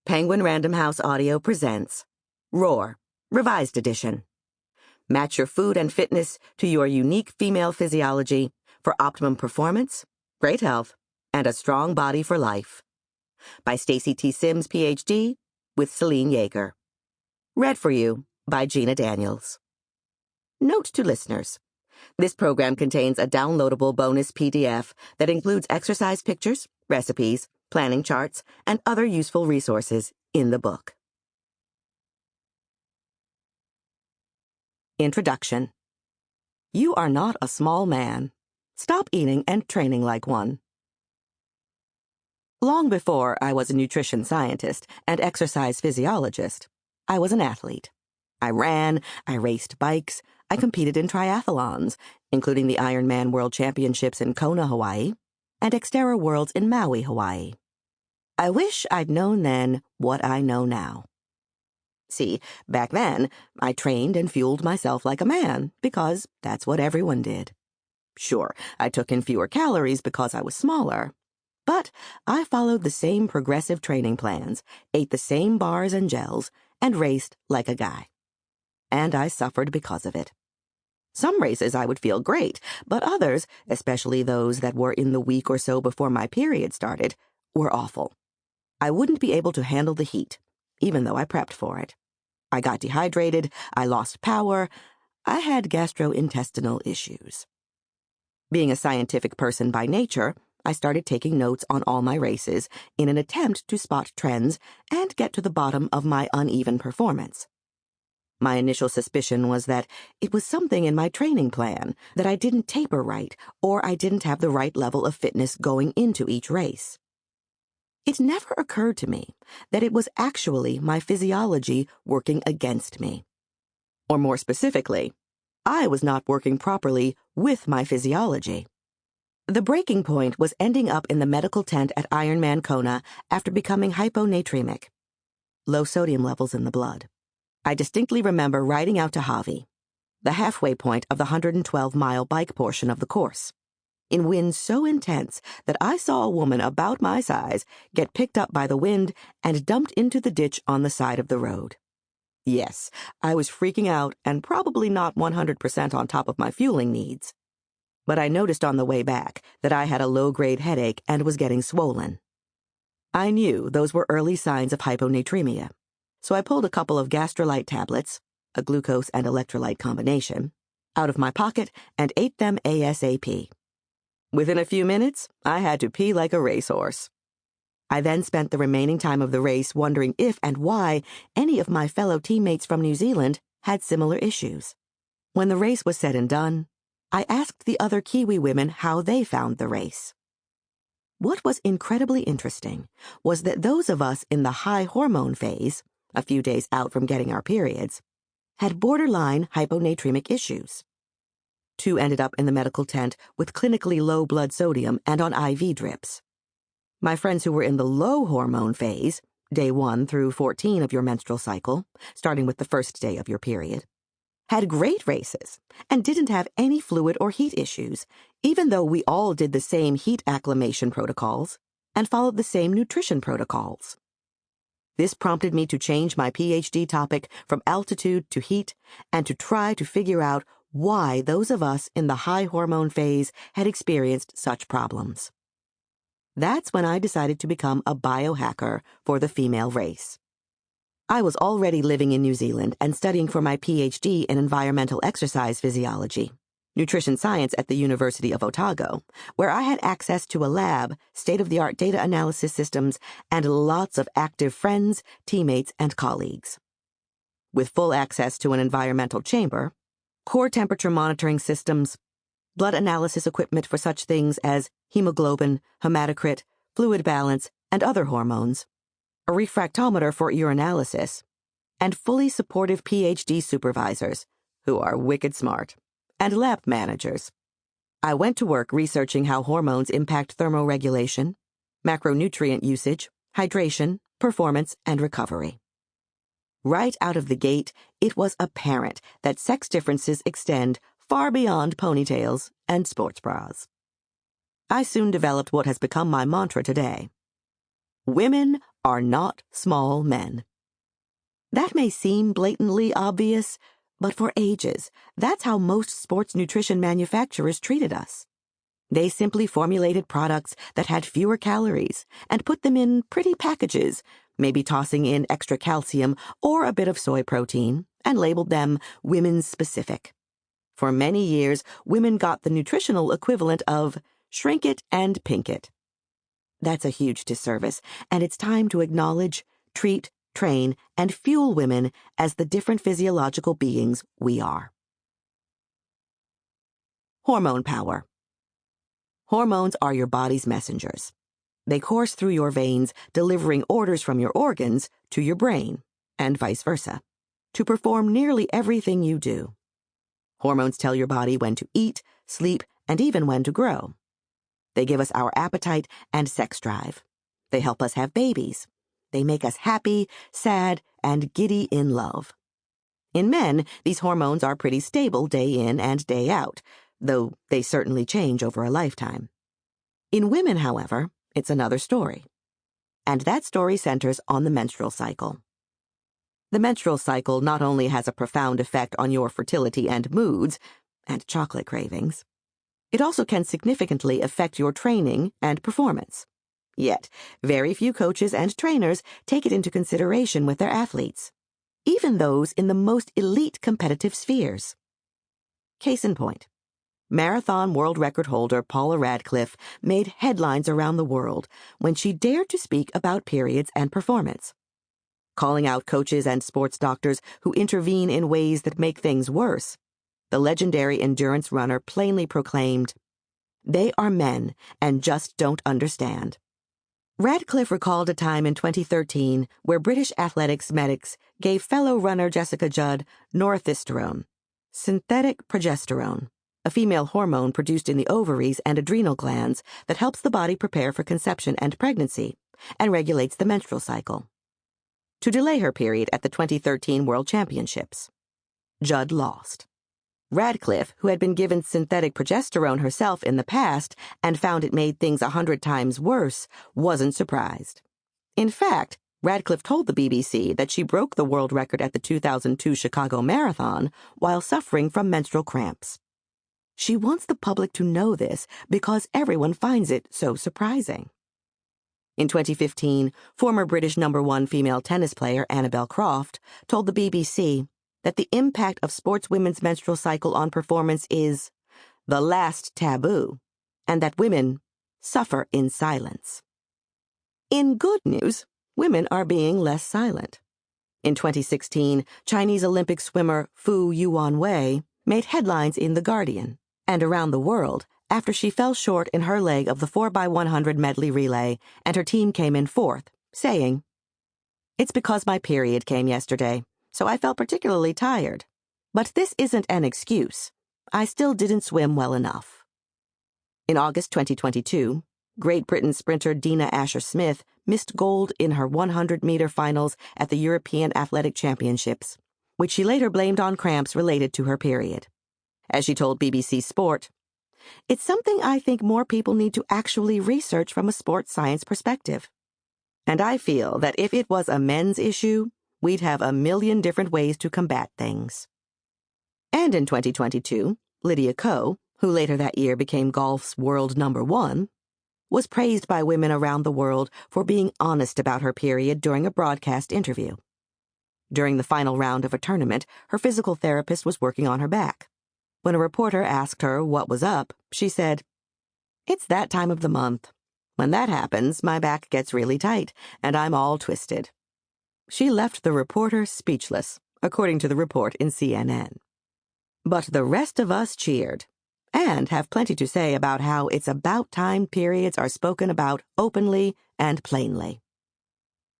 Penguin Random House Audio presents Roar, Revised Edition. Match your food and fitness to your unique female physiology for optimum performance, great health, and a strong body for life. By Stacy T. Sims, Ph.D., with Celine Yeager. Read for you by Gina Daniels. Note to listeners. This program contains a downloadable bonus PDF that includes exercise pictures, recipes, planning charts, and other useful resources in the book. Introduction. You are not a small man. Stop eating and training like one. Long before I was a nutrition scientist and exercise physiologist, I was an athlete. I ran, I raced bikes, I competed in triathlons, including the Ironman World Championships in Kona, Hawaii, and Xterra Worlds in Maui, Hawaii. I wish I'd known then what I know now. See, back then, I trained and fueled myself like a man, because that's what everyone did. Sure, I took in fewer calories because I was smaller, but I followed the same progressive training plans, ate the same bars and gels, and raced like a guy. And I suffered because of it. Some races I would feel great, but others, especially those that were in the week or so before my period started, were awful. I wouldn't be able to handle the heat, even though I prepped for it. I got dehydrated, I lost power, I had gastrointestinal issues. Being a scientific person by nature, I started taking notes on all my races in an attempt to spot trends and get to the bottom of my uneven performance. My initial suspicion was that it was something in my training plan, that I didn't taper right, or I didn't have the right level of fitness going into each race. It never occurred to me that it was actually my physiology working against me. Or more specifically, I was not working properly with my physiology. The breaking point was ending up in the medical tent at Ironman Kona after becoming hyponatremic, low sodium levels in the blood. I distinctly remember riding out to Hawi, the halfway point of the 112-mile bike portion of the course, in winds so intense that I saw a woman about my size get picked up by the wind and dumped into the ditch on the side of the road. Yes, I was freaking out and probably not 100% on top of my fueling needs. But I noticed on the way back that I had a low-grade headache and was getting swollen. I knew those were early signs of hyponatremia, so I pulled a couple of gastrolyte tablets, a glucose and electrolyte combination, out of my pocket and ate them ASAP. Within a few minutes, I had to pee like a racehorse. I then spent the remaining time of the race wondering if and why any of my fellow teammates from New Zealand had similar issues. When the race was said and done, I asked the other Kiwi women how they found the race. What was incredibly interesting was that those of us in the high hormone phase, a few days out from getting our periods, had borderline hyponatremic issues. 2 ended up in the medical tent with clinically low blood sodium and on IV drips. My friends who were in the low hormone phase, day 1 through 14 of your menstrual cycle, starting with the first day of your period, had great races and didn't have any fluid or heat issues, even though we all did the same heat acclimation protocols and followed the same nutrition protocols. This prompted me to change my PhD topic from altitude to heat and to try to figure out why those of us in the high hormone phase had experienced such problems. That's when I decided to become a biohacker for the female race. I was already living in New Zealand and studying for my PhD in environmental exercise physiology, nutrition science at the University of Otago, where I had access to a lab, state-of-the-art data analysis systems, and lots of active friends, teammates, and colleagues. With full access to an environmental chamber, core temperature monitoring systems, blood analysis equipment for such things as hemoglobin, hematocrit, fluid balance, and other hormones, a refractometer for urinalysis, and fully supportive PhD supervisors, who are wicked smart, and lab managers. I went to work researching how hormones impact thermoregulation, macronutrient usage, hydration, performance, and recovery. Right out of the gate, it was apparent that sex differences extend far beyond ponytails and sports bras. I soon developed what has become my mantra today. Women are not small men. That may seem blatantly obvious, but for ages, that's how most sports nutrition manufacturers treated us. They simply formulated products that had fewer calories and put them in pretty packages, maybe tossing in extra calcium or a bit of soy protein, and labeled them women's specific. For many years, women got the nutritional equivalent of shrink it and pink it. That's a huge disservice, and it's time to acknowledge, treat, train, and fuel women as the different physiological beings we are. Hormone power. Hormones are your body's messengers. They course through your veins, delivering orders from your organs to your brain, and vice versa, to perform nearly everything you do. Hormones tell your body when to eat, sleep, and even when to grow. They give us our appetite and sex drive. They help us have babies. They make us happy, sad, and giddy in love. In men, these hormones are pretty stable day in and day out, though they certainly change over a lifetime. In women, however, it's another story. And that story centers on the menstrual cycle. The menstrual cycle not only has a profound effect on your fertility and moods, and chocolate cravings, it also can significantly affect your training and performance. Yet, very few coaches and trainers take it into consideration with their athletes, even those in the most elite competitive spheres. Case in point, marathon world record holder Paula Radcliffe made headlines around the world when she dared to speak about periods and performance. Calling out coaches and sports doctors who intervene in ways that make things worse, the legendary endurance runner plainly proclaimed, "They are men and just don't understand." Radcliffe recalled a time in 2013 where British athletics medics gave fellow runner Jessica Judd northisterone, synthetic progesterone, a female hormone produced in the ovaries and adrenal glands that helps the body prepare for conception and pregnancy and regulates the menstrual cycle, to delay her period at the 2013 World Championships. Judd lost. Radcliffe, who had been given synthetic progesterone herself in the past and found it made things 100 times worse, wasn't surprised. In fact, Radcliffe told the BBC that she broke the world record at the 2002 Chicago Marathon while suffering from menstrual cramps. She wants the public to know this because everyone finds it so surprising. In 2015, former British #1 female tennis player Annabel Croft told the BBC that the impact of sportswomen's menstrual cycle on performance is the last taboo, and that women suffer in silence. In good news, women are being less silent. In 2016, Chinese Olympic swimmer Fu Yuanwei made headlines in The Guardian and around the world after she fell short in her leg of the 4x100 medley relay and her team came in fourth, saying, "It's because my period came yesterday, so I felt particularly tired. But this isn't an excuse. I still didn't swim well enough." In August 2022, Great Britain sprinter Dina Asher-Smith missed gold in her 100-meter finals at the European Athletic Championships, which she later blamed on cramps related to her period. As she told BBC Sport, "It's something I think more people need to actually research from a sports science perspective. And I feel that if it was a men's issue, we'd have a million different ways to combat things." And in 2022, Lydia Ko, who later that year became golf's world #1, was praised by women around the world for being honest about her period during a broadcast interview. During the final round of a tournament, her physical therapist was working on her back. When a reporter asked her what was up, she said, "It's that time of the month. When that happens, my back gets really tight, and I'm all twisted." She left the reporter speechless, according to the report in CNN. But the rest of us cheered, and have plenty to say about how it's about time periods are spoken about openly and plainly.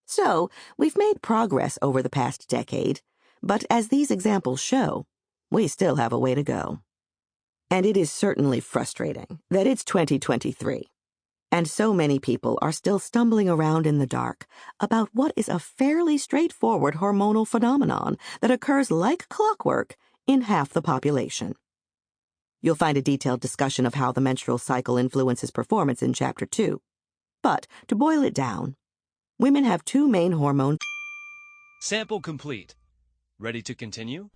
So, we've made progress over the past decade, but as these examples show, we still have a way to go. And it is certainly frustrating that it's 2023. And so many people are still stumbling around in the dark about what is a fairly straightforward hormonal phenomenon that occurs like clockwork in half the population. You'll find a detailed discussion of how the menstrual cycle influences performance in Chapter 2. But to boil it down, Women have two main hormones. Sample complete. Ready to continue?